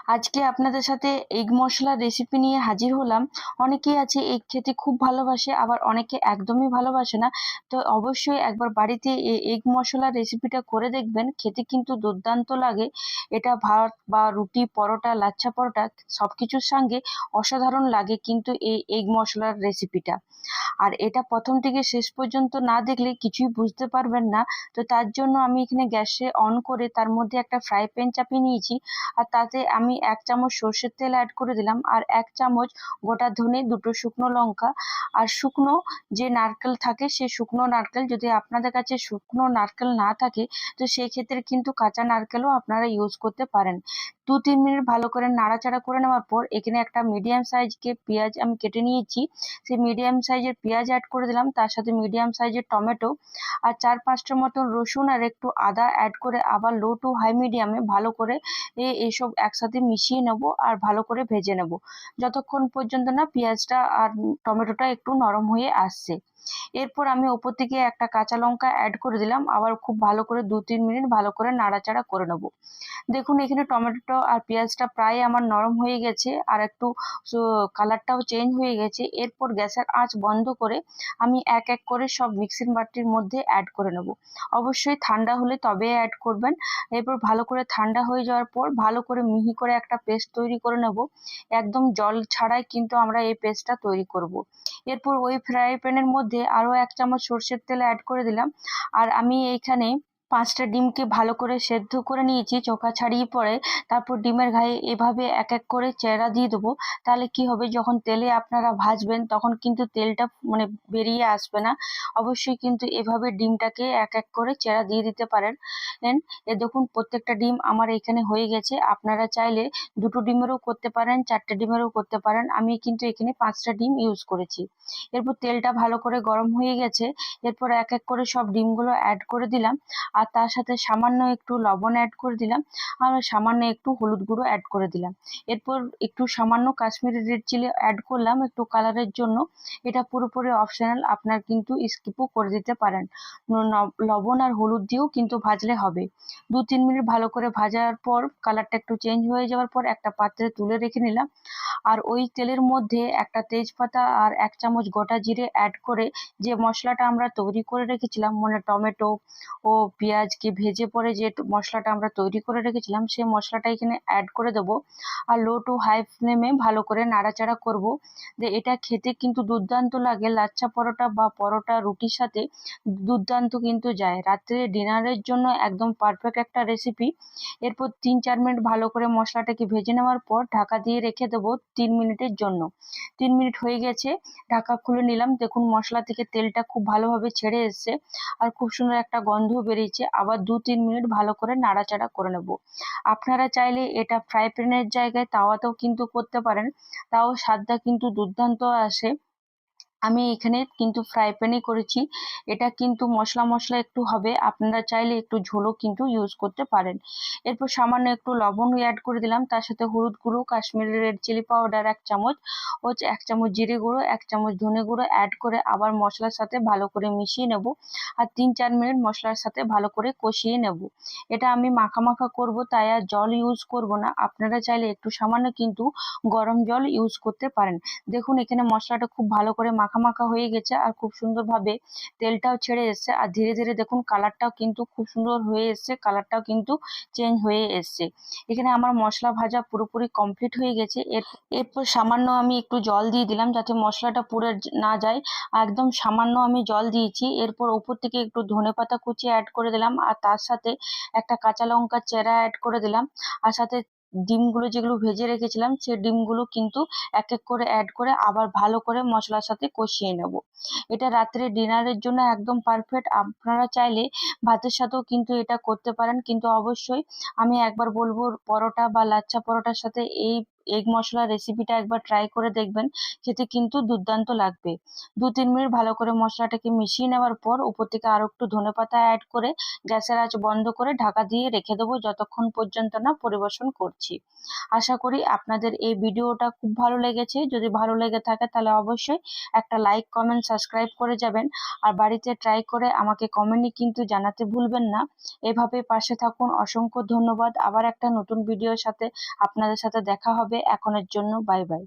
আজকে আপনাদের সাথে এগ মশলার রেসিপি নিয়ে হাজির হলাম। অনেকেই আছে এগ খেতে খুব ভালোবাসে, আবার অনেকে একদমই ভালোবাসে না। তো অবশ্যই একবার বাড়িতে এই এগ মশলার রেসিপিটা করে দেখবেন, খেতে কিন্তু দুর্দান্ত লাগে। এটা ভাত বা রুটি, পরোটা, লাচ্ছা পরোটা সবকিছুর সঙ্গে অসাধারণ লাগে কিন্তু এই এগ মশলার রেসিপিটা। আর এটা প্রথম থেকে শেষ পর্যন্ত না দেখলে কিছুই বুঝতে পারবেন না। তো তার জন্য আমি এখানে গ্যাসে অন করে তার মধ্যে একটা ফ্রাই প্যান চাপিয়ে নিয়েছি, আর তাতে আমি 1 চামচ সর্ষের তেল অ্যাড করে দিলাম, আর 1 চামচ গোটা ধনে, 2টো শুকনো লঙ্কা, আর শুকনো যে নারকেল থাকে সে শুকনো নারকেল, যদি আপনাদের কাছে শুকনো নারকেল না থাকে তো সেই ক্ষেত্রে কিন্তু কাঁচা নারকেলও আপনারা ইউজ করতে পারেন। 2-3 মিনিট ভালো করে নাড়াচাড়া করে নেওয়ার পর এখানে একটা মিডিয়াম সাইজকে পেঁয়াজ আমি কেটে নিয়েছি, সেই মিডিয়াম সাইজের পেঁয়াজ অ্যাড করে দিলাম, তার সাথে মিডিয়াম সাইজের টমেটো আর 4-5টার মতন রসুন আর একটু আদা অ্যাড করে আবার লো টু হাই মিডিয়ামে ভালো করে এইসব একসাথে মিশিয়ে নেব আর ভালো করে ভেজে নেব, যতক্ষণ পর্যন্ত না পেঁয়াজটা আর টমেটোটা একটু নরম হয়ে আসছে। এরপর আমি ওপর থেকে একটা কাঁচা লঙ্কা অ্যাড করে দিলাম, আবার খুব ভালো করে 2-3 মিনিট ভালো করে নাড়াচাড়া করে নেব। দেখুন এখানে টমেটো আর পেঁয়াজটা প্রায় আমার নরম হয়ে গেছে, আর একটু কালারটাও চেঞ্জ হয়ে গেছে। এরপর গ্যাসের আঁচ বন্ধ করে আমি এক এক করে সব মিক্সিং বাটির মধ্যে অ্যাড করে নেব। অবশ্যই ঠান্ডা হলে তবে অ্যাড করবেন। এরপর ভালো করে ঠান্ডা হয়ে যাওয়ার পর ভালো করে মিহি করে একটা পেস্ট তৈরি করে নেব। একদম জল ছাড়াই কিন্তু আমরা এই পেস্টটা তৈরি করব। এরপর ওই ফ্রাই প্যানের মধ্যে আরও 1 চামচ সর্ষের তেল অ্যাড করে দিলাম, আর আমি এইখানে 5টা ডিমকে ভালো করে সেদ্ধ করে নিয়েছি চোখা ছাড়িয়ে পরে। তারপর ডিমের গায়ে এভাবে এক এক করে চেরা দিয়ে দেবো। তাহলে কি হবে, যখন তেলে আপনারা ভাজবেন তখন কিন্তু তেলটা বেরিয়ে আসবে না। অবশ্যই কিন্তু এভাবে ডিমটাকে এক এক করে চেরা দিয়ে দিতে পারেন। দেখুন প্রত্যেকটা ডিম আমার এখানে হয়ে গেছে। আপনারা চাইলে 2টো ডিমেরও করতে পারেন, 4টে ডিমেরও করতে পারেন। আমি কিন্তু এখানে 5টা ডিম ইউজ করেছি। এরপর তেলটা ভালো করে গরম হয়ে গেছে। এরপর এক এক করে সব ডিমগুলো অ্যাড করে দিলাম, আর তার সাথে সামান্য একটু লবণ অ্যাড করে দিলাম, আর সামান্য একটু হলুদ গুঁড়ো অ্যাড করে দিলাম। এরপর একটু সামান্য কাশ্মীরি রেড চিলি অ্যাড করলাম একটু কালারের জন্য। এটা পুরোপুরি অপশনাল, আপনার কিন্তু স্কিপও করে দিতে পারেন। লবণ আর হলুদ দিয়েও কিন্তু ভাজলে হবে। 2-3 মিনিট ভালো করে ভাজার পর কালারটা একটু চেঞ্জ হয়ে যাওয়ার পর একটা পাত্রে তুলে রেখে নিলাম, আর ওই তেলের মধ্যে একটা তেজপাতা আর 1 চামচ গোটা জিরে অ্যাড করে যে মশলাটা আমরা তৈরি করে রেখেছিলাম, টমেটো ও পেঁয়াজকে ভেজে পরে যে মশলাটা আমরা তৈরি করে রেখেছিলাম সেই মশলাটা এখানে অ্যাড করে দেবো, আর লো টু হাই ফ্লেমে ভালো করে নাড়াচাড়া করব। যে এটা খেতে কিন্তু দুর্দান্ত লাগে, লাচ্ছা পরোটা বা পরোটা রুটির সাথে দুর্দান্ত কিন্তু যায়। রাত্রে ডিনারের জন্য একদম পারফেক্ট একটা রেসিপি। এরপর 3-4 মিনিট ভালো করে মশলাটাকে ভেজে নেওয়ার পর ঢাকা দিয়ে রেখে দেবো 3 মিনিটের জন্য। 3 মিনিট হয়ে গেছে, ঢাকা খুলে নিলাম। দেখুন মশলা থেকে তেলটা খুব ভালোভাবে ছেড়ে এসছে, আর খুব সুন্দর একটা গন্ধ বেরিয়েছে। আবার 2-3 মিনিট ভালো করে নাড়াচাড়া করে নেব। আপনারা চাইলে এটা ফ্রাই প্যানের জায়গায় তাওয়াতেও কিন্তু করতে পারেন, তাও স্বাদটা কিন্তু দুর্দান্ত আসে। আমি এখানে কিন্তু ফ্রাই প্যানে করেছি। এটা কিন্তু মশলা মশলা একটু হবে, আপনারা চাইলে একটু ঝোলও কিন্তু ইউজ করতে পারেন। এরপর সামান্য একটু লবণ অ্যাড করে দিলাম, তার সাথে হলুদ গুঁড়ো, কাশ্মীরি রেড চিলি পাউডার 1 চামচ ও 1 চামচ জিরে গুঁড়ো, 1 চামচ ধনে গুঁড়ো অ্যাড করে আবার মশলার সাথে ভালো করে মিশিয়ে নেব, আর 3-4 মিনিট মশলার সাথে ভালো করে কষিয়ে নেব। এটা আমি মাখা মাখা করব, তাই আর জল ইউজ করব না। আপনারা চাইলে একটু সামান্য কিন্তু গরম জল ইউজ করতে পারেন। দেখুন এখানে মশলাটা খুব ভালো করে মাখা মাখা হয়ে গেছে, আর খুব সুন্দরভাবে তেলটাও ছেড়ে এসছে, আর ধীরে ধীরে দেখুন কালারটাও কিন্তু খুব সুন্দর হয়ে এসছে, কালারটাও কিন্তু চেঞ্জ হয়ে এসছে। এখানে আমার মশলা ভাজা পুরোপুরি কমপ্লিট হয়ে গেছে। এরপর সামান্য আমি একটু জল দিয়ে দিলাম যাতে মশলাটা পুড়ে না যায়, একদম সামান্য আমি জল দিয়েছি। এরপর উপর থেকে একটু ধনেপাতা কুচি অ্যাড করে দিলাম, আর তার সাথে একটা কাঁচা লঙ্কা চেরা অ্যাড করে দিলাম, আর সাথে ডিমগুলো যেগুলো ভেজে রেখেছিলাম সেই ডিমগুলো কিন্তু এক এক করে অ্যাড করে আবার ভালো করে মশলার সাথে কষিয়ে নেব। এটা রাত্রে ডিনারের জন্য একদম পারফেক্ট। আপনারা চাইলে ভাতের সাথেও কিন্তু এটা করতে পারেন, কিন্তু অবশ্যই আমি একবার বলবো পরোটা বা লাচ্ছা পরোটার সাথে এই এগ মশলা রেসিপিটা একবার ট্রাই করে দেখবেন, খেতে কিন্তু দুর্দান্ত লাগবে। 2-3 মিনিট ভালো করে মশলাটাকে মিশিয়ে নেওয়ার পর উপর থেকে আরো একটু ধনেপাতা অ্যাড করে গ্যাসের আঁচ বন্ধ করে ঢাকা দিয়ে রেখে দেবো যতক্ষণ পর্যন্ত না পরিবেশন করছি। আশা করি আপনাদের এই ভিডিওটা খুব ভালো লেগেছে। যদি ভালো লেগে থাকে তাহলে অবশ্যই একটা লাইক, কমেন্ট, সাবস্ক্রাইব করে যাবেন। আর বাড়িতে ট্রাই করে আমাকে কমেন্টে কিন্তু জানাতে ভুলবেন না। এভাবে পাশে থাকুন। অসংখ্য ধন্যবাদ। আবার একটা নতুন ভিডিওর সাথে আপনাদের সাথে দেখা হবে। এখনের জন্য বাই বাই।